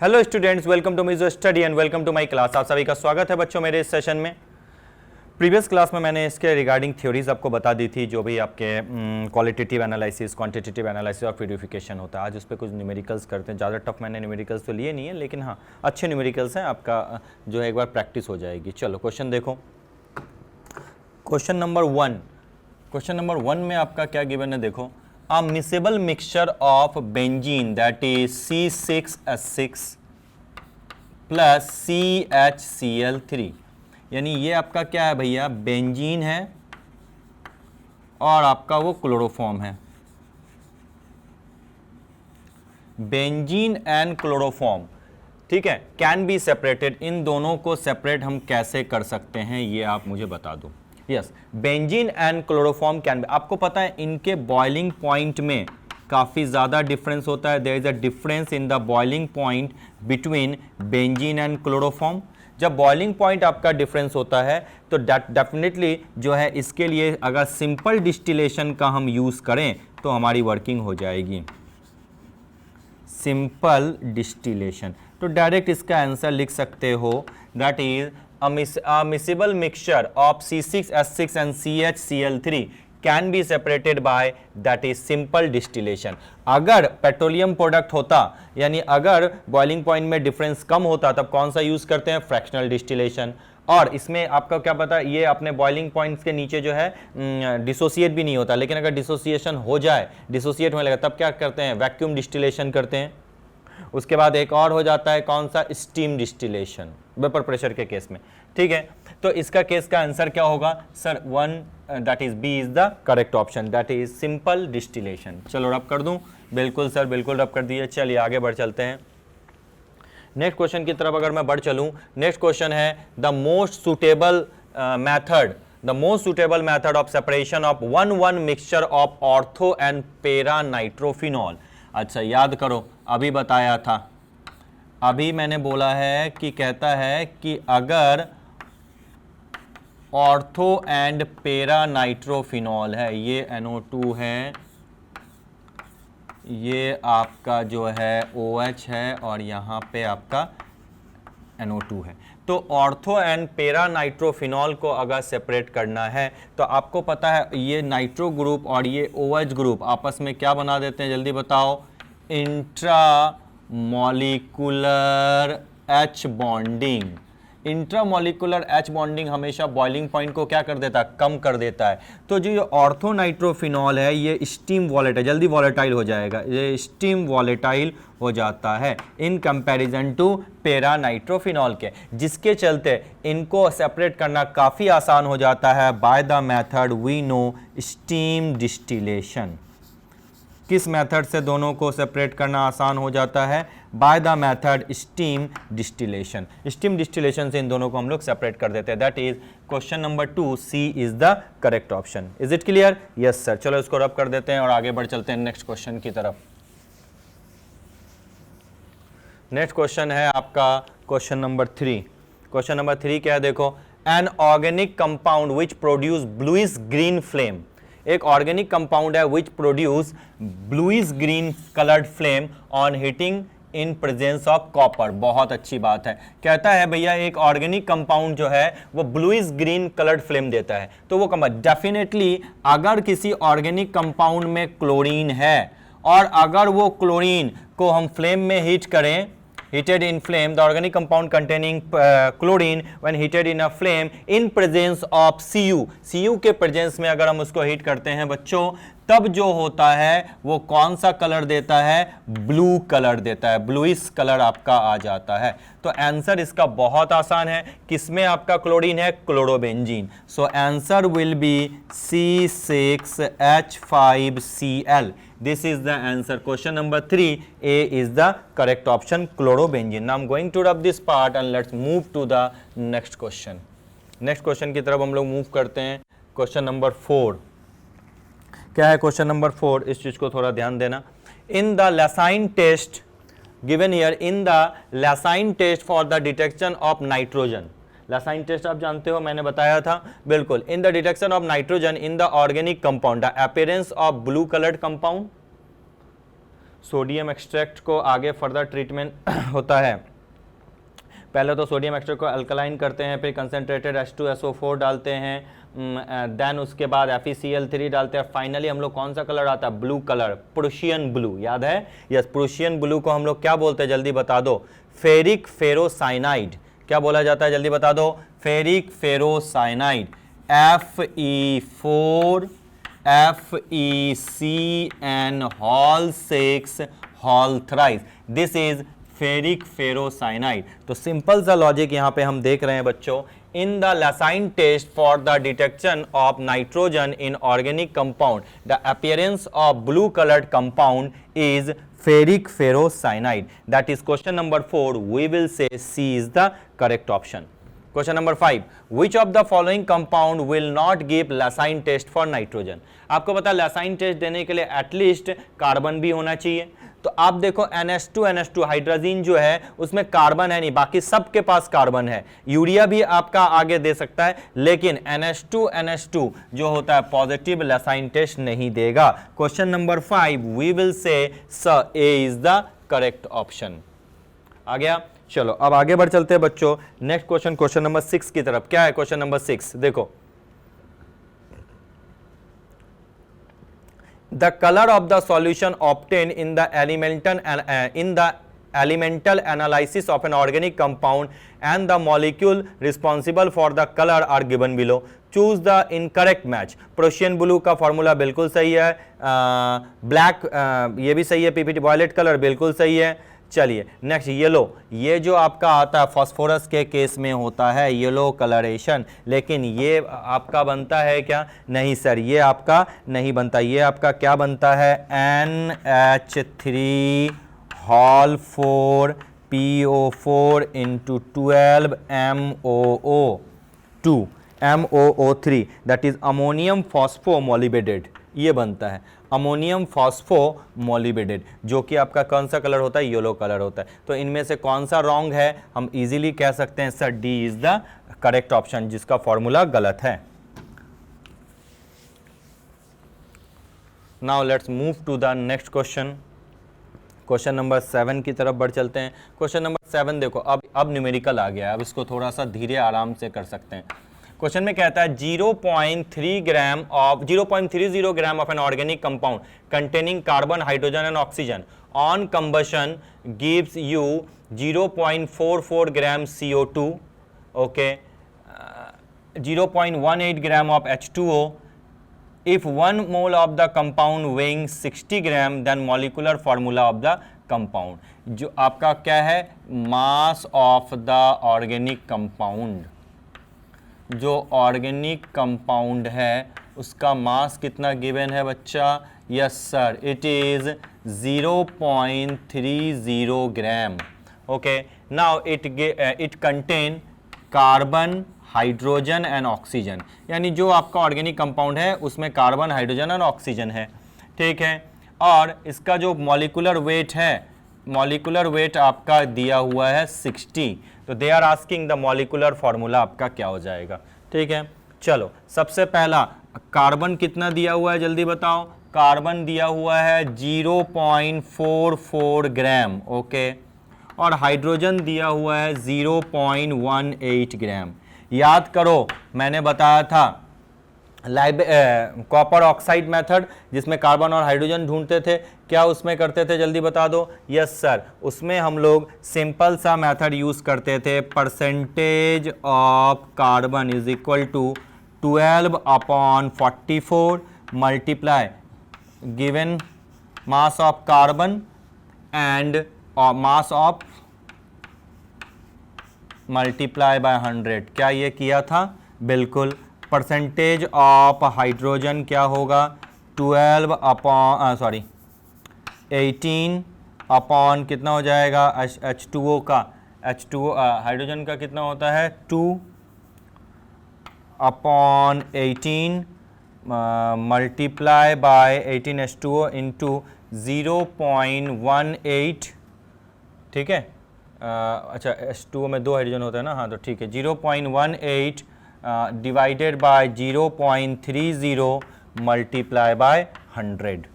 Hello students, welcome to Mizo study and welcome to my class. आप सभी का स्वागत है बच्चों मेरे इस सेशन में। प्रीवियस क्लास में मैंने इसके रिगार्डिंग थ्योरीज आपको बता दी थी, जो भी आपके क्वालिटेटिव एनालिसिस, क्वांटिटेटिव एनालिसिस और प्यूरिफिकेशन होता है। आज उस पर कुछ न्यूमेरिकल्स करते हैं। ज़्यादा टफ मैंने न्यूमेरिकल्स तो लिए नहीं है, लेकिन हाँ अच्छे न्यूमेरिकल्स हैं, आपका जो है एक बार प्रैक्टिस हो जाएगी। चलो क्वेश्चन देखो। क्वेश्चन नंबर वन में आपका क्या गिवन है देखो। A miscible mixture of benzene, that is C6H6 plus CHCl3, यानी ये आपका क्या है भैया, बेंजीन है और आपका वो क्लोरोफॉर्म है। बेंजीन एंड क्लोरोफॉर्म, ठीक है, कैन बी सेपरेटेड। इन दोनों को सेपरेट हम कैसे कर सकते हैं ये आप मुझे बता दो। Yes, benzene and chloroform can be. आपको पता है इनके बॉइलिंग पॉइंट में काफ़ी ज़्यादा डिफरेंस होता है। There is a difference in the boiling point between benzene and chloroform. जब बॉइलिंग पॉइंट आपका डिफरेंस होता है तो डेफिनेटली जो है इसके लिए अगर सिंपल डिस्टिलेशन का हम यूज़ करें तो हमारी वर्किंग हो जाएगी सिंपल डिस्टिलेशन। तो डायरेक्ट इसका आंसर लिख सकते हो, that is a miscible mixture of C6H6 and CHCl3 can be separated by that is simple distillation। अगर पेट्रोलियम प्रोडक्ट होता, यानी अगर बॉइलिंग पॉइंट में डिफरेंस कम होता, तब कौन सा यूज करते हैं, फ्रैक्शनल डिस्टिलेशन। और इसमें आपका क्या पता, ये अपने बॉइलिंग पॉइंट्स के नीचे जो है डिसोसिएट भी नहीं होता। लेकिन अगर डिसोसिएशन हो जाए, डिसोसिएट होने लगा, तब क्या करते हैं, वैक्यूम डिस्टिलेशन करते हैं। उसके बाद एक और हो जाता है कौन सा, स्टीम डिस्टिलेशन, वेपर प्रेशर के केस में। ठीक है, तो इसका केस का आंसर क्या होगा sir, one, that is B is the correct option, that is simple distillation. चलो रब कर दूं, बिल्कुल सर बिल्कुल रब कर दिए। चलिए आगे बढ़ चलते हैं नेक्स्ट क्वेश्चन की तरफ। अगर मैं बढ़ चलूं, नेक्स्ट क्वेश्चन है the most suitable method of separation of 1,1 mixture of ortho and para nitrophenol. अच्छा याद करो, अभी बताया था, अभी मैंने बोला है कि कहता है कि अगर ऑर्थो एंड पैरा नाइट्रोफिनॉल है, ये NO2 है, ये आपका जो है OH है और यहाँ पे आपका NO2 है। तो ऑर्थो एंड पैरा नाइट्रोफिनॉल को अगर सेपरेट करना है तो आपको पता है ये नाइट्रो ग्रुप और ये OH ग्रुप आपस में क्या बना देते हैं, जल्दी बताओ, intra molecular H bonding. Intramolecular H bonding हमेशा बॉइलिंग पॉइंट को क्या कर देता है, कम कर देता है। तो जो ये ऑर्थोनाइट्रोफिनॉल है ये स्टीम वॉलेटाइल, जल्दी वॉलेटाइल हो जाएगा, ये स्टीम वॉलेटाइल हो जाता है in comparison to para nitrophenol के, जिसके चलते इनको सेपरेट करना काफ़ी आसान हो जाता है by the method we know steam distillation. किस मेथड से दोनों को सेपरेट करना आसान हो जाता है, by the method steam distillation. Steam distillation से इन दोनों को हम लोग सेपरेट कर देते हैं। That is question number 2, C is the correct option. Is it clear? Yes sir. चलो इसको रब कर देते हैं और आगे बढ़ चलते हैं नेक्स्ट क्वेश्चन की तरफ। नेक्स्ट क्वेश्चन है आपका क्वेश्चन नंबर 3। क्वेश्चन नंबर 3 क्या है देखो, N organic compound which produce bluish green flame. एक ऑर्गेनिक कंपाउंड है which produce bluish green coloured flame on heating in presence of copper. बहुत अच्छी बात है। कहता है भैया एक ऑर्गेनिक कंपाउंड जो है वो ब्लूइश ग्रीन कलर्ड फ्लेम देता है। तो वो कंपाउंड डेफिनेटली अगर किसी ऑर्गेनिक कंपाउंड में क्लोरीन है और अगर वो क्लोरीन को हम फ्लेम में हीट करें, heated in flame, the organic compound containing chlorine when heated in a flame in presence of Cu के प्रेजेंस में अगर हम उसको हीट करते हैं बच्चों, तब जो होता है वो कौन सा कलर देता है, ब्लू कलर देता है, ब्लूइश कलर आपका आ जाता है। तो आंसर इसका बहुत आसान है, किसमें आपका क्लोरीन है, chlorobenzene. So answer will be C6H5Cl। This is the answer. Question number 3, A is the correct option, chlorobenzene. Now I'm going to rub this part and let's move to the next question. Next question की तरफ हम लोग move करते हैं। Question number 4 क्या है, question number 4, इस चीज को थोड़ा ध्यान देना। In the Lassaigne test given here, in the Lassaigne test for the detection of nitrogen. Lassaigne test आप जानते हो, मैंने बताया था, बिल्कुल। In the detection of nitrogen in the organic compound, the appearance of blue coloured compound. Sodium extract को आगे further treatment होता है। पहले तो सोडियम एक्सट्रैक्ट को अल्कलाइन करते हैं, फिर कंसनट्रेटेड H2SO4 डालते हैं, देन उसके बाद FeCl3 डालते हैं। फाइनली हम लोग कौन सा कलर आता है? ब्लू कलर, प्रूशियन ब्लू, याद है? यस, प्रूशियन ब्लू को हम लोग क्या बोलते हैं? जल्दी बता दो। Ferric ferrocyanide. क्या बोला जाता है? जल्दी बता दो। Ferric ferrocyanide, Fe4 FeCN whole 6 whole thrice, this is ferric ferrocyanide. तो सिंपल सा लॉजिक यहां पे हम देख रहे हैं बच्चों, in the Lassine test for the detection of nitrogen in organic compound, the appearance of blue colored compound is ferric ferrocyanide. That is question number 4. We will say C is the correct option. Question number 5. Which of the following compound will not give Lassine test for nitrogen? आपको पता है Lassine test देने के लिए at least carbon भी होना चाहिए। तो आप देखो NH2 हाइड्रोजन जो है उसमें कार्बन है नहीं, बाकी सबके पास कार्बन है। यूरिया भी आपका आगे दे सकता है, लेकिन NH2 जो होता है पॉजिटिव Lassine टेस्ट नहीं देगा। Question number 5 we will say A is the correct option. आ गया? चलो अब आगे बढ़ चलते हैं बच्चों। नेक्स्ट क्वेश्चन, क्वेश्चन नंबर 6 की तरफ। क्या है क्वेश्चन नंबर 6? देखो, the color of the solution obtained in the elemental analysis of an organic compound and the molecule responsible for the color are given below. Choose the incorrect match. Prussian blue का formula बिल्कुल सही है, black ये भी सही है, PPT violet colour बिल्कुल सही है। चलिए नेक्स्ट, येलो, ये जो आपका आता है फास्फोरस के केस में होता है येलो कलरेशन, लेकिन ये आपका बनता है क्या? नहीं सर, ये आपका नहीं बनता। ये आपका क्या बनता है? NH3 whole 4 PO4 into 12 MOO3 that is ammonium phosphomolybdate, ये बनता है अमोनियम फॉस्फोमोलिब्डेट, जो कि आपका कौन सा कलर होता है? येलो कलर होता है। तो इनमें से कौन सा रॉन्ग है? हम इजीली कह सकते हैं sir D is the correct option, जिसका फॉर्मूला गलत है। Now let's move to the next question. Question number 7 की तरफ बढ़ चलते हैं। क्वेश्चन नंबर 7 देखो, अब न्यूमेरिकल आ गया है, अब इसको थोड़ा सा धीरे आराम से कर सकते हैं। क्वेश्चन में कहता है 0.30 ग्राम of an organic compound containing carbon, hydrogen and oxygen on combustion gives you 0.44 gram CO2, okay, 0.18 gram of H2O। if 1 mole of the compound weighing 60 gram then molecular formula of the compound, जो आपका क्या है? Mass of the organic compound, जो organic compound है उसका मास कितना given है बच्चा? Yes sir, it is 0.30 gram. Okay, now it contain carbon, hydrogen and oxygen, यानी जो आपका ऑर्गेनिक कंपाउंड है उसमें कार्बन, हाइड्रोजन और ऑक्सीजन है, ठीक है। और इसका जो मॉलिक्यूलर वेट है, मॉलिक्यूलर वेट आपका दिया हुआ है 60, तो they are asking the molecular formula आपका क्या हो जाएगा, ठीक है। चलो सबसे पहला कार्बन कितना दिया हुआ है जल्दी बताओ? कार्बन दिया हुआ है 0.44 ग्राम, ओके, और हाइड्रोजन दिया हुआ है 0.18 ग्राम। याद करो मैंने बताया था कॉपर ऑक्साइड मेथड, जिसमें कार्बन और हाइड्रोजन ढूंढते थे, क्या उसमें करते थे जल्दी बता दो? यस सर, उसमें हम लोग सिंपल सा मेथड यूज करते थे, percentage of carbon is equal to 12/44 multiply given mass of carbon and mass of multiply by 100। क्या ये किया था? बिल्कुल। परसेंटेज ऑफ हाइड्रोजन क्या होगा? 18 अपॉन कितना हो जाएगा? H2O का, H2O हाइड्रोजन का कितना होता है? 2/18 मल्टीप्लाई बाय 18 H2O इंटू 0.18, ठीक है। अच्छा H2O में 2 हाइड्रोजन होता है ना, हाँ तो ठीक है, 0.18 डिवाइडेड बाय 0.30 मल्टीप्लाई बाय 100,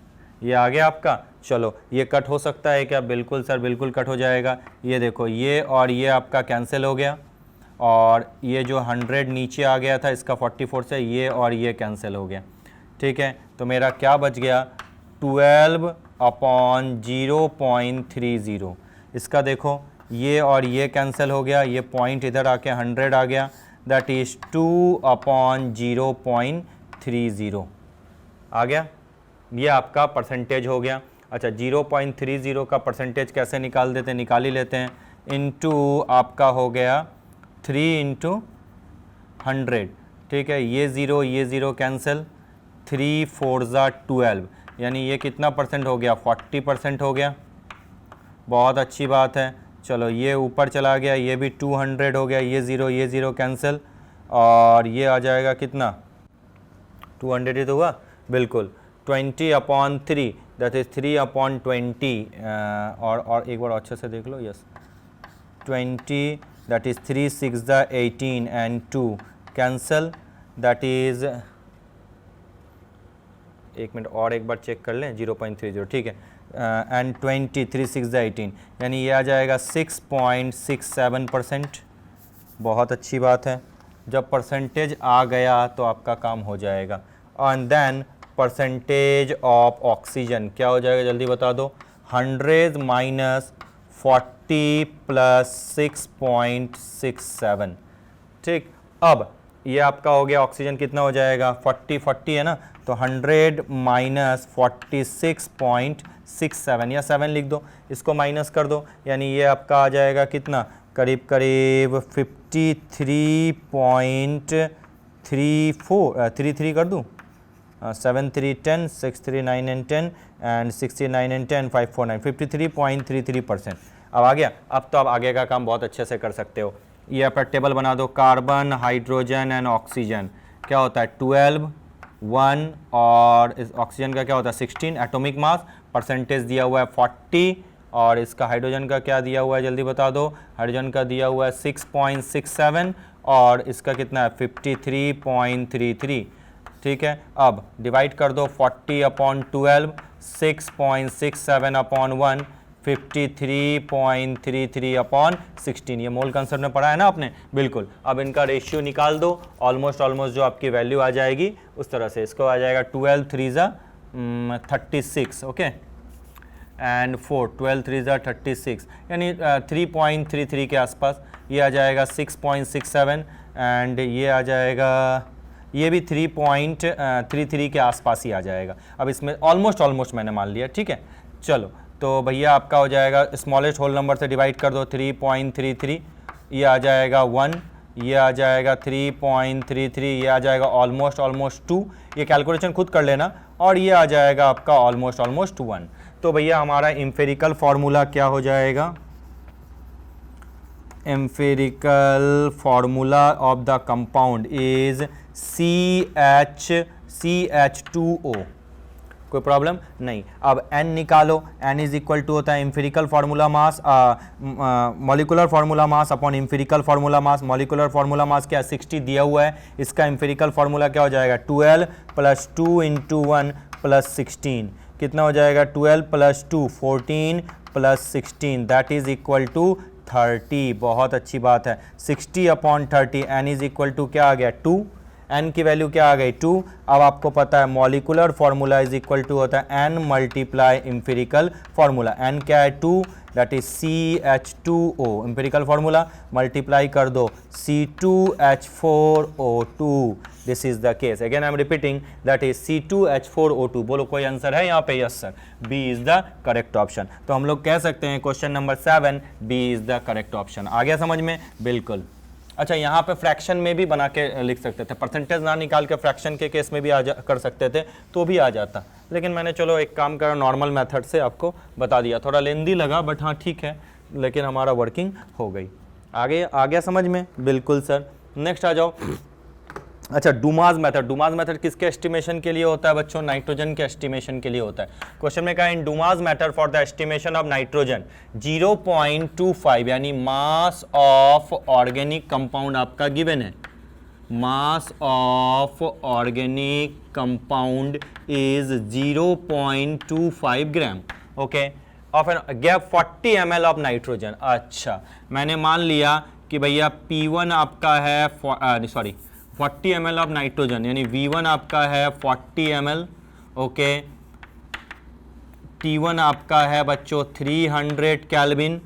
ये आ गया आपका। चलो ये कट हो सकता है क्या? बिल्कुल सर, बिल्कुल कट हो जाएगा। ये देखो, ये और ये आपका कैंसिल हो गया, और ये जो 100 नीचे आ गया था इसका 44 से, ये और ये कैंसिल हो गया। ठीक है, तो मेरा क्या बच गया? 12/0.30। इसका देखो, ये और ये कैंसिल हो गया, ये पॉइंट इधर आके 100 आ गया, दैट इज़ 2/0.30 आ गया। ये आपका परसेंटेज हो गया। अच्छा, 0.30 का परसेंटेज कैसे निकाल देते हैं? निकाल ही लेते हैं। इनटू आपका हो गया 3 × 100। ठीक है, ये ज़ीरो कैंसिल, 3 4 12, यानी ये कितना परसेंट हो गया? 40% हो गया। बहुत अच्छी बात है। चलो ये ऊपर चला गया, ये भी 200 हो गया, ये ज़ीरो कैंसिल, और ये आ जाएगा कितना? 200 ही तो हुआ, बिल्कुल। 20/3 दैट इज़ 3/20, और एक बार अच्छे से देख लो। Yes, 20 that is 3 6 18 and 2 cancel, that is, एक मिनट और एक बार चेक कर लें, 0.30, ठीक है, एंड 20 3 6 18, यानी ये आ जाएगा 6.67%। बहुत अच्छी बात है। जब परसेंटेज आ गया तो आपका काम हो जाएगा। And then percentage of oxygen क्या हो जाएगा? जल्दी बता दो। 100 माइनस 40 प्लस 6.67। ठीक, अब ये आपका हो गया ऑक्सीजन, कितना हो जाएगा? 40 है ना, तो 100 माइनस 46.67, या 7 लिख दो, इसको माइनस कर दो, यानी ये आपका आ जाएगा कितना? करीब करीब 53.33 कर दूँ। 7 3 10, 6 3 9 and 10 एंड 69 and 10 549, 53.33%। अब आ गया। अब तो आप आगे का काम बहुत अच्छे से कर सकते हो। ये आपका टेबल बना दो। कार्बन, हाइड्रोजन एंड ऑक्सीजन क्या होता है? 12 1, और इस ऑक्सीजन का क्या होता है? 16। एटॉमिक मास परसेंटेज दिया हुआ है 40, और इसका हाइड्रोजन का क्या दिया हुआ है? जल्दी बता दो। हाइड्रोजन का दिया हुआ है 6.67, और इसका कितना है? 53.33। ठीक है, अब डिवाइड कर दो। 40/12, 6.67/1, 53.33/16। ये मोल कंसेप्ट में पढ़ा है ना आपने? बिल्कुल। अब इनका रेशियो निकाल दो, ऑलमोस्ट जो आपकी वैल्यू आ जाएगी उस तरह से। इसको आ जाएगा 12 3 36, ओके, एंड 4 12 3 36, यानी 3.33 के आसपास। ये आ जाएगा 6.67, एंड ये आ जाएगा, ये भी 3.33 के आसपास ही आ जाएगा। अब इसमें ऑलमोस्ट मैंने मान लिया। ठीक है, चलो तो भैया आपका हो जाएगा, स्मॉलेस्ट होल नंबर से डिवाइड कर दो। 3.33, ये आ जाएगा 1, ये आ जाएगा 3.33, ये आ जाएगा ऑलमोस्ट 2। ये कैलकुलेशन खुद कर लेना, और ये आ जाएगा आपका ऑलमोस्ट 1। तो भैया हमारा एम्पिरिकल फार्मूला क्या हो जाएगा? Empirical formula of the compound is CH2O। कोई प्रॉब्लम नहीं। अब n निकालो। n इज इक्वल टू होता है empirical formula mass, molecular formula mass upon empirical formula mass. Molecular formula mass क्या? 60 दिया हुआ है। इसका एम्पिरिकल फार्मूला क्या हो जाएगा? 12 + 2 × 1 + 16। कितना हो जाएगा? 12 + 2 14 + 16, दैट इज इक्वल टू 30। बहुत अच्छी बात है। 60/30, n इज इक्वल टू क्या आ गया? 2। n की वैल्यू क्या आ गई? 2। अब आपको पता है molecular formula is equal to होता है n × एम्पिरिकल फार्मूला। n क्या है? 2, that is CH2O। Empirical formula multiply कर दो C2H4O2। This is the case. Again I am repeating, that is C2H4O2। बोलो कोई आंसर है यहाँ पे? Yes sir, B is the correct option. तो हम लोग कह सकते हैं question number 7 B is the correct option. आ गया समझ में? बिल्कुल। अच्छा, यहाँ पे फ्रैक्शन में भी बना के लिख सकते थे, परसेंटेज ना निकाल के फ्रैक्शन के केस में भी कर सकते थे, तो भी आ जाता। लेकिन मैंने चलो एक काम करा, नॉर्मल मेथड से आपको बता दिया। थोड़ा लेंदी लगा, बट हाँ ठीक है, लेकिन हमारा वर्किंग हो गई। आगे आ गया समझ में? बिल्कुल सर। नेक्स्ट आ जाओ। अच्छा, डुमास मेथड। डुमास मेथड किसके एस्टिमेशन के लिए होता है बच्चों? नाइट्रोजन के एस्टिमेशन के लिए होता है। क्वेश्चन में कहा in Dumas method for the estimation of nitrogen 0.25, यानी मास ऑफ ऑर्गेनिक कंपाउंड आपका गिवन है। Mass of organic compound is 0.25 gram. Okay, of an gave 40 ml of nitrogen. अच्छा, मैंने मान लिया कि भैया P1 आपका है 40 ml ऑफ नाइट्रोजन, यानी V1 आपका है 40 ml, ओके, T1 आपका है बच्चों 300 केल्विन,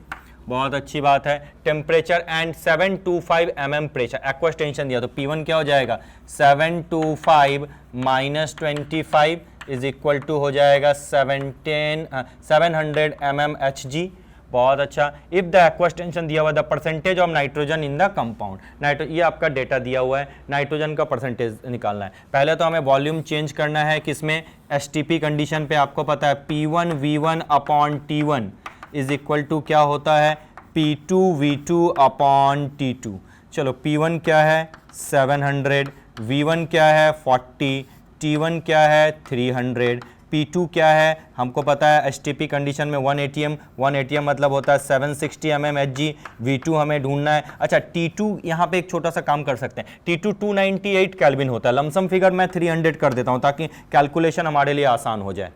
बहुत अच्छी बात है। Temperature and 725 mm pressure, aqueous tension दिया तो P1 क्या हो जाएगा 725 माइनस 25 इज इक्वल टू हो जाएगा 700 mm Hg। बहुत अच्छा। इफ द एक्वस टेंशन दिया हुआ the percentage of nitrogen in the compound, ये आपका डेटा दिया हुआ है, नाइट्रोजन का परसेंटेज निकालना है। पहले तो हमें वॉल्यूम चेंज करना है किसमें, एसटीपी कंडीशन पे। आपको पता है P1 V1 upon T1 is equal to क्या होता है P2 V2 अपॉन T2। चलो P1 क्या है 700, V1 क्या है 40, T1 क्या है 300, P2 क्या है हमको पता है एसटीपी कंडीशन में 1 atm मतलब होता है 760 mm Hg। V2 हमें ढूंढना है। अच्छा, T2 यहाँ पे एक छोटा सा काम कर सकते हैं, T2 298 केल्विन होता है। लमसम फिगर मैं 300 कर देता हूँ ताकि कैलकुलेशन हमारे लिए आसान हो जाए।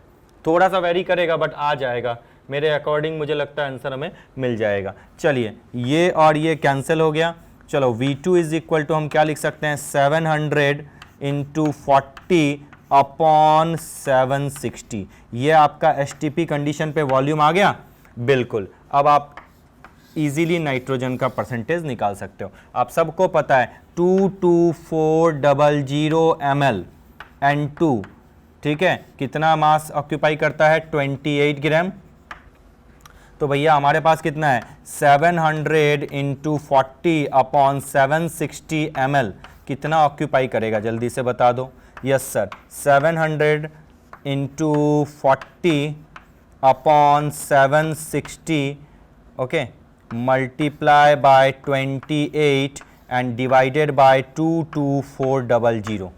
थोड़ा सा वेरी करेगा बट आ जाएगा मेरे अकॉर्डिंग, मुझे लगता है आंसर हमें मिल जाएगा। चलिए ये और ये कैंसिल हो गया। चलो V2 इज इक्वल टू हम क्या लिख सकते हैं 700 इंटू 40 अपॉन 760। ये आपका एसटीपी कंडीशन पे वॉल्यूम आ गया। बिल्कुल, अब आप इजीली नाइट्रोजन का परसेंटेज निकाल सकते हो। आप सबको पता है 22400 ml N2, ठीक है, कितना मास ऑक्यूपाई करता है 28 ग्राम। तो भैया हमारे पास कितना है 700 इंटू 40 अपॉन 760 ml कितना ऑक्यूपाई करेगा, जल्दी से बता दो। Yes sir, 700 into 40 upon 760, okay, multiply by 28 and divided by 22400।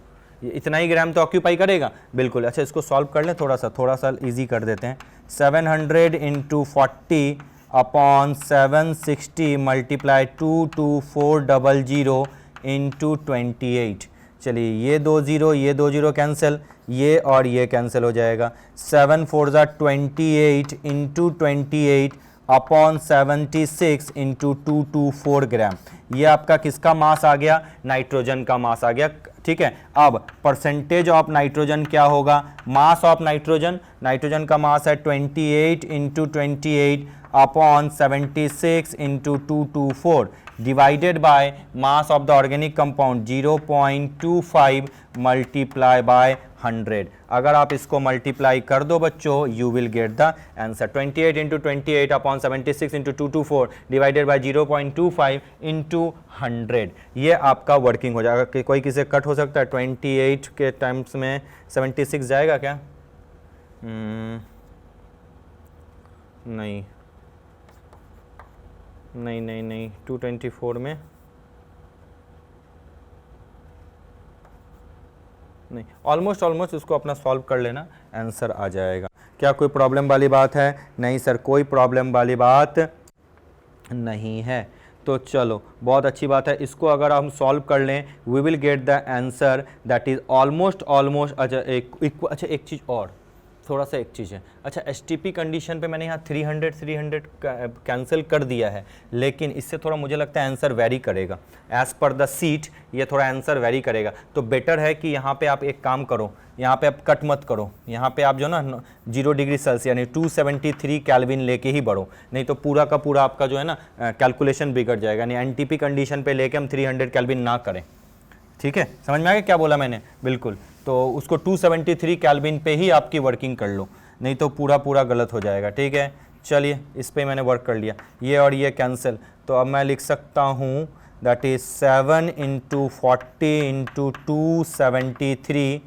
इतना ही ग्राम तो ऑक्यूपाई करेगा। बिल्कुल। अच्छा, इसको सॉल्व कर लें, थोड़ा सा इजी कर देते हैं। 700 इंटू 40 अपॉन 760 मल्टीप्लाई 22400 इंटू 28। चलिए ये 2 0 कैंसिल, ये और ये कैंसिल हो जाएगा। 7 4 28 इंटू 28 अपॉन 76 इंटू 224 ग्राम। ये आपका किसका मास आ गया, नाइट्रोजन का मास आ गया। ठीक है, अब परसेंटेज ऑफ नाइट्रोजन क्या होगा, मास ऑफ नाइट्रोजन का मास है 28 into 28 upon 76 into 224 divided by mass of the organic compound 0.25 multiply by 100। अगर आप इसको मल्टीप्लाई कर दो बच्चों, you will get the answer 28 into 28 upon 76 into 224 divided by 0.25 into 100। ये आपका वर्किंग हो जाएगा। कि कोई किसे कट हो सकता है 28 के टाइम्स में 76 जाएगा क्या? नहीं 224 में नहीं, ऑलमोस्ट उसको अपना सॉल्व कर लेना, आंसर आ जाएगा। क्या कोई प्रॉब्लम वाली बात है? नहीं सर, कोई प्रॉब्लम वाली बात नहीं है। तो चलो बहुत अच्छी बात है। इसको अगर हम सॉल्व कर लें, we will get the answer that is almost. अच्छा एक चीज़ और, थोड़ा सा एक चीज़ है। अच्छा, एसटीपी कंडीशन पे मैंने यहाँ 300 कैंसिल कर दिया है, लेकिन इससे थोड़ा मुझे लगता है आंसर वेरी करेगा। एज़ पर द सीट ये थोड़ा आंसर वेरी करेगा। तो बेटर है कि यहाँ पे आप एक काम करो, यहाँ पे आप कट मत करो, यहाँ पे आप जो ना 0 डिग्री सेल्सियस यानी 273 केल्विन लेके ही बढ़ो, नहीं तो पूरा का पूरा आपका जो है ना कैलकुलेशन बिगड़ जाएगा। यानी एनटीपी कंडीशन पे लेके हम 300 केल्विन ना करें। ठीक है, समझ में आ गया क्या बोला मैंने? बिल्कुल। तो उसको 273 केल्विन पे ही आपकी वर्किंग कर लो, नहीं तो पूरा गलत हो जाएगा। ठीक है, चलिए इस पे मैंने वर्क कर लिया, ये और ये कैंसिल। तो अब मैं लिख सकता हूँ that is 7 into 40 into 273,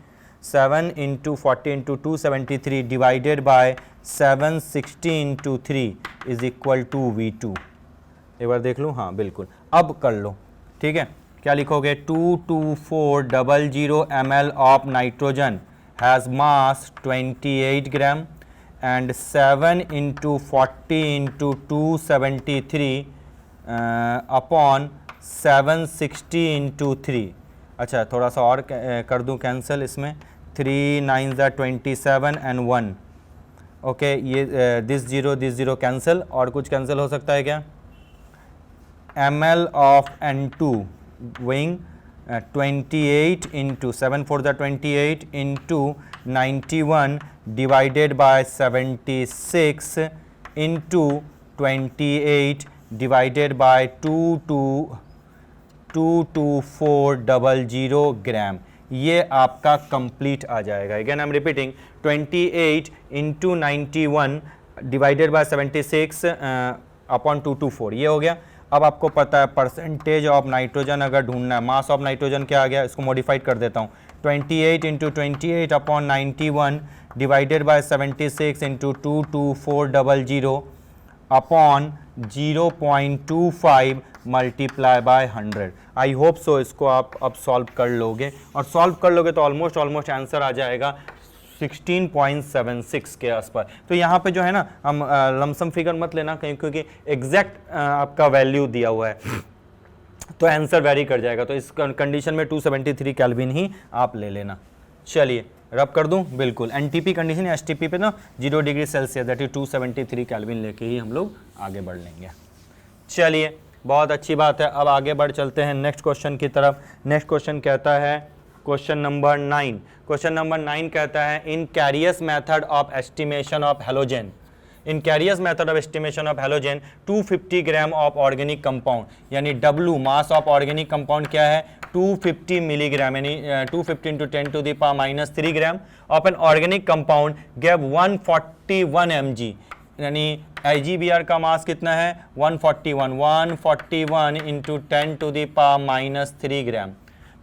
7 into 40 into 273 divided by 760 into 3 is equal to V2। एक बार देख लूँ, हाँ बिल्कुल, अब कर लो। ठीक है, क्या लिखोगे 22400 ml of nitrogen has mass 28 gram and 7 into 40 into 273 upon 760 into 3। अच्छा, थोड़ा सा और कर दूं कैंसिल इसमें, 3 9 27 एंड 1 ओके ये दिस जीरो कैंसिल, और कुछ कैंसिल हो सकता है क्या? ml of N2 weighing 28 into 7 4 the 28 into 91 divided by 76 into 28 divided by 22400 ग्राम, ये आपका कंप्लीट आ जाएगा। Again I am repeating, 28 into 91 divided by 76 upon 224, ये हो गया। अब आपको पता है परसेंटेज ऑफ नाइट्रोजन अगर ढूंढना है, मास ऑफ नाइट्रोजन क्या आ गया, इसको मॉडिफाइड कर देता हूँ, 28 into 28 upon 91 divided by 76 into 22400 upon 0.25 multiply by 100। I hope so इसको आप अब सॉल्व कर लोगे, और सॉल्व कर लोगे तो ऑलमोस्ट आंसर आ जाएगा 16.76 के आसपास। तो यहाँ पे जो है ना, हम लमसम फिगर मत लेना कहीं, क्योंकि एग्जैक्ट आपका वैल्यू दिया हुआ है तो आंसर वेरी कर जाएगा। तो इस कंडीशन में 273 केल्विन ही आप ले लेना। चलिए रब कर दूं, बिल्कुल एनटीपी कंडीशन या एसटीपी पे ना 0 degree Celsius that is 273 kelvin लेके ही हम लोग आगे बढ़ लेंगे। चलिए बहुत अच्छी बात है, अब आगे बढ़ चलते हैं नेक्स्ट क्वेश्चन की तरफ। नेक्स्ट क्वेश्चन कहता है क्वेश्चन नंबर 9। क्वेश्चन नंबर 9 कहता है in Carius method of estimation of halogen, in Carius method of estimation of halogen 250 gram of organic compound, यानी W mass of organic compound क्या है 250 milligram, यानी 250 into 10 to the power -3 gram of an organic compound gave 141 mg, यानी IGBR का मास कितना है 141 into 10 to the power -3 gram.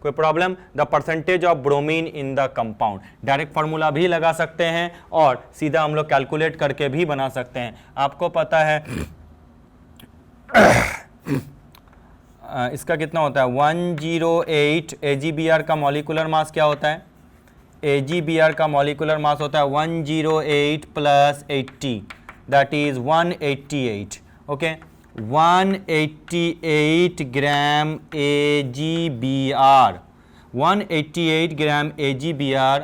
कोई problem? The percentage of bromine in the compound, direct formula भी लगा सकते हैं और सीधा हम लोग कैलकुलेट करके भी बना सकते हैं। आपको पता है इसका कितना होता है 108 AGBR का मॉलिक्यूलर मास क्या होता है, AGBR का मॉलिक्यूलर मास होता है 108 plus 80 that is 188। Okay 188 gram AGBR, 188 gram AGBR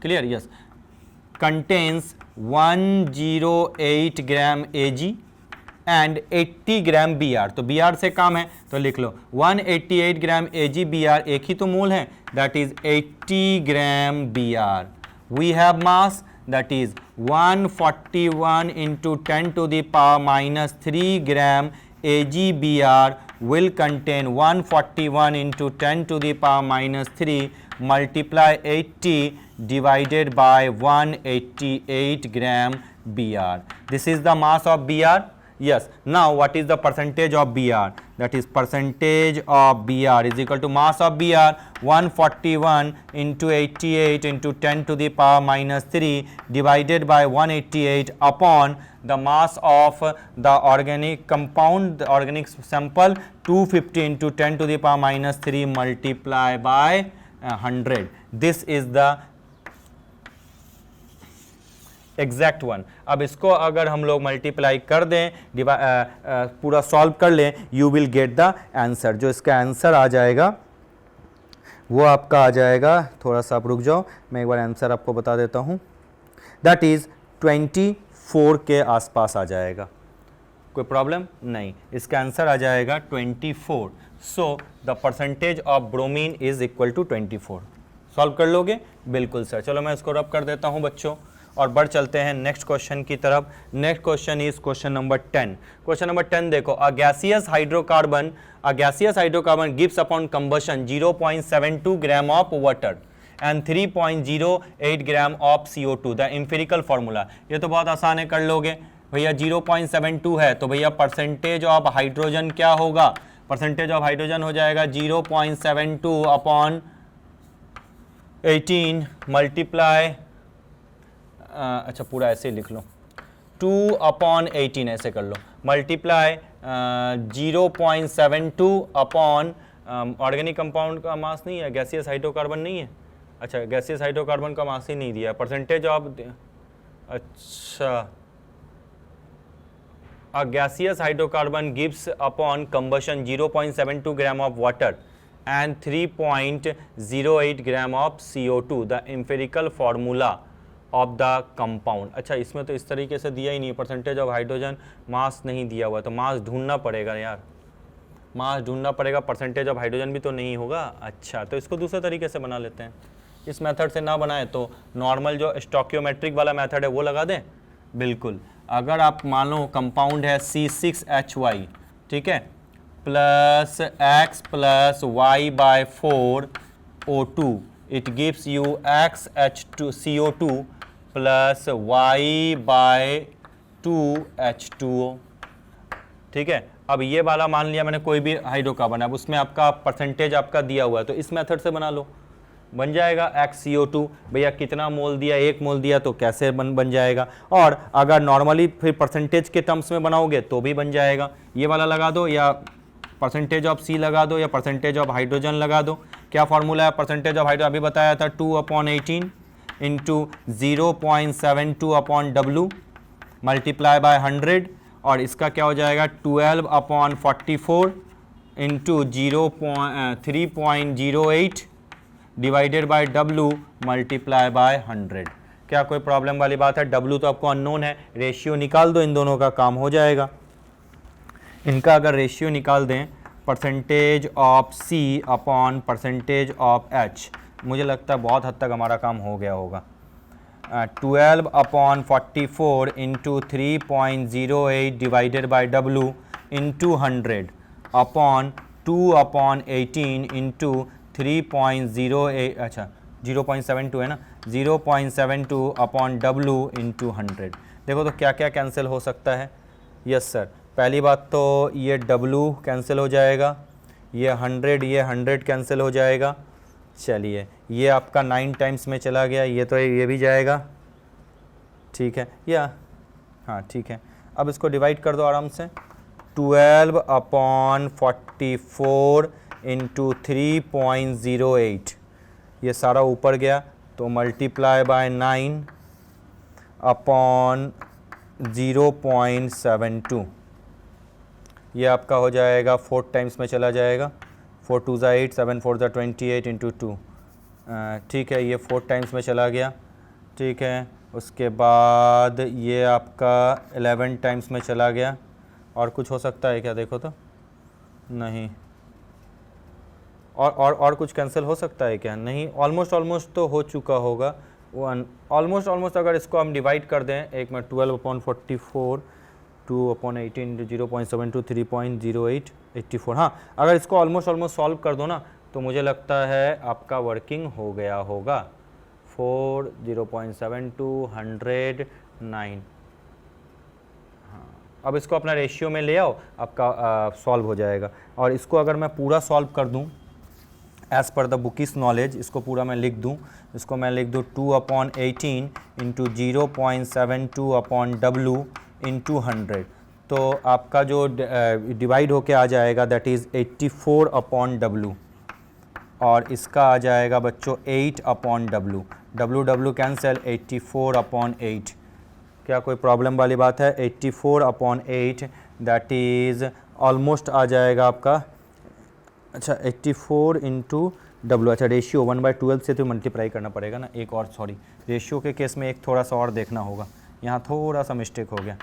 clear, yes, contains 108 gram AG and 80 gram BR। तो BR से कम है तो लिख लो 188 ग्राम AGBR, एक ही तो मोल है that is 80 gram BR। We have mass that is 141 into 10 to the power -3 gram AGBR will contain 141 into 10 to the power -3 multiply 80 divided by 188 gram BR. This is the mass of BR. Yes. Now what is the percentage of BR? That is percentage of BR is equal to mass of BR 141 into 88 into 10 to the power -3 divided by 188 upon the mass of the organic compound, the organic sample 250 into 10 to the power -3 multiply by 100. This is the exact one. अब इसको अगर हम लोग multiply कर दें, पूरा solve कर लें, you will get the answer. जो इसका आंसर आ जाएगा वो आपका आ जाएगा, थोड़ा सा आप रुक जाओ, मैं एक बार आंसर आपको बता देता हूँ, दैट इज 24 के आसपास आ जाएगा। कोई प्रॉब्लम नहीं, इसका आंसर आ जाएगा 24। So the percentage of bromine is equal to 24। Solve कर लोगे? बिल्कुल सर। चलो मैं इसको रब कर देता हूँ बच्चों और बढ़ चलते हैं नेक्स्ट क्वेश्चन की तरफ। Next question is question number 10। Question number 10 देखो, अ gaseous hydrocarbon gives upon combustion 0.72 gram of water and 3.08 gram of CO2, the empirical formula. ये तो बहुत आसान है, कर लोगे भैया। 0.72 है तो भैया परसेंटेज ऑफ हाइड्रोजन क्या होगा, परसेंटेज ऑफ हाइड्रोजन हो जाएगा 0.72 अपॉन 18 मल्टीप्लाई, अच्छा पूरा ऐसे लिख लो, 2 अपॉन 18 ऐसे कर लो, मल्टीप्लाई 0.72 अपॉन ऑर्गेनिक कंपाउंड का मास नहीं है, गैसियस हाइड्रोकार्बन नहीं है, अच्छा गैसियस हाइड्रोकार्बन का मास ही नहीं दिया, परसेंटेज ऑफ, अच्छा अ gaseous hydrocarbon gives upon combustion 0.72 gram of water and 3.08 gram of CO2, the empirical formula of the compound. अच्छा, इसमें तो इस तरीके से दिया ही नहीं, परसेंटेज ऑफ हाइड्रोजन, मास नहीं दिया हुआ, तो मास ढूंढना पड़ेगा यार, मास ढूंढना पड़ेगा, परसेंटेज ऑफ हाइड्रोजन भी तो नहीं होगा। अच्छा, तो इसको दूसरे तरीके से बना लेते हैं, इस मेथड से ना बनाए तो नॉर्मल जो स्टोकियोमेट्रिक वाला मेथड है वो लगा दें। बिल्कुल, अगर आप मान लो कंपाउंड है C6H5, ठीक है, plus X plus Y by 4 O2, it gives you XH2 CO2 plus Y by 2 H2O, ठीक है। अब ये वाला मान लिया मैंने कोई भी हाइड्रोकार्बन, अब उसमें आपका परसेंटेज आपका दिया हुआ है, तो इस मेथड से बना लो, बन जाएगा XCO2। भैया कितना मोल दिया, 1 मोल दिया, तो कैसे बन जाएगा। और अगर नॉर्मली फिर परसेंटेज के टर्म्स में बनाओगे तो भी बन जाएगा। ये वाला लगा दो, या परसेंटेज ऑफ C लगा दो, या परसेंटेज ऑफ हाइड्रोजन लगा दो। क्या फॉर्मूला है परसेंटेज ऑफ हाइड्रोजन, अभी बताया था 2/18 इंटू 0.72/W मल्टीप्लाई बाय 100, और इसका क्या हो जाएगा 12/44 into 3.08 divided by W multiply by 100। क्या कोई प्रॉब्लम वाली बात है? W तो आपको अननोन है, रेशियो निकाल दो, इन दोनों का काम हो जाएगा। इनका अगर रेशियो निकाल दें, percentage of C upon percentage of H, मुझे लगता है बहुत हद तक हमारा काम हो गया होगा। 12/44 into 3.08 divided by W into 100 upon 2/18 into 3.08, अच्छा 0.72 है ना, 0.72 अपॉन W इंटू 100। देखो तो क्या क्या कैंसिल हो सकता है। यस सर, पहली बात तो ये W कैंसिल हो जाएगा, ये 100 कैंसिल हो जाएगा। चलिए, ये आपका 9 टाइम्स में चला गया, ये तो ये भी जाएगा, ठीक है, या हाँ ठीक है। अब इसको डिवाइड कर दो आराम से, 12/44 इंटू 3.08, ये सारा ऊपर गया, तो मल्टीप्लाई बाय 9 अपॉन 0.72, ये आपका हो जाएगा 4 टाइम्स में चला जाएगा, 4 2 ज़ा 8, 7 4 ज़ा 28 इंटू 2, ठीक है, ये 4 टाइम्स में चला गया, ठीक है। उसके बाद ये आपका 11 टाइम्स में चला गया। और कुछ हो सकता है क्या, देखो तो, नहीं, और कुछ कैंसिल हो सकता है क्या? नहीं, ऑलमोस्ट तो हो चुका होगा, ऑलमोस्ट। अगर इसको हम डिवाइड कर दें, एक में 12/44 2/18 0.72 3.08 84, हाँ, अगर इसको ऑलमोस्ट सॉल्व कर दो ना, तो मुझे लगता है आपका वर्किंग हो गया होगा। 4 0.72 100 9, हाँ, अब इसको अपना रेशियो में ले आओ, आपका सॉल्व हो जाएगा। और इसको अगर मैं पूरा सॉल्व कर दूं as per the bookish knowledge, इसको पूरा मैं लिख दूं, इसको मैं लिख दूं 2/18 इंटू 0.72 अपॉन W इंटू 100, तो आपका जो डिवाइड होके आ जाएगा दैट इज़ 84/W, और इसका आ जाएगा बच्चों 8/W, W कैंसिल, 84/8। क्या कोई प्रॉब्लम वाली बात है? 84/8 दैट इज़ ऑलमोस्ट आ जाएगा आपका, अच्छा 84 इंटू W, अच्छा रेशियो 1/12 से तो मल्टीप्लाई करना पड़ेगा ना, एक और सॉरी, रेशियो के केस में एक थोड़ा सा और देखना होगा, यहाँ थोड़ा सा मिस्टेक हो गया।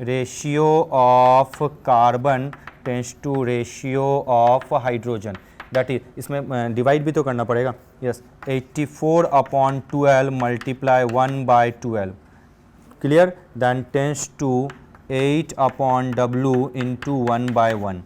Ratio of carbon tends to ratio of hydrogen, that is, इसमें डिवाइड भी तो करना पड़ेगा। Yes, 84/12 multiply 1/12, clear, then tends to 8/W into 1/1,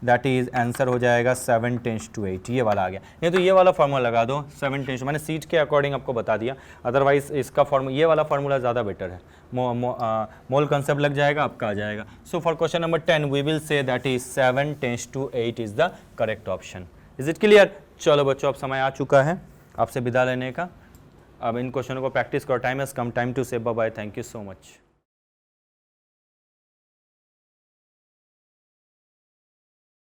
that is answer हो जाएगा 7/8, ये वाला आ गया। नहीं तो ये वाला फार्मूला लगा दो 7/, मैंने सीट के अकॉर्डिंग आपको बता दिया, अदरवाइज इसका फार्मूला, ये वाला फार्मूला ज़्यादा बेटर है, मोल कंसेप्ट लग जाएगा, आपका आ जाएगा। So for question number 10 we will say that is 7/8 is the correct option. Is it clear? चलो बच्चों, अब समय आ चुका है आपसे विदा लेने का, अब इन क्वेश्चनों को प्रैक्टिस करो, time has come, time to say bye bye, thank you so much.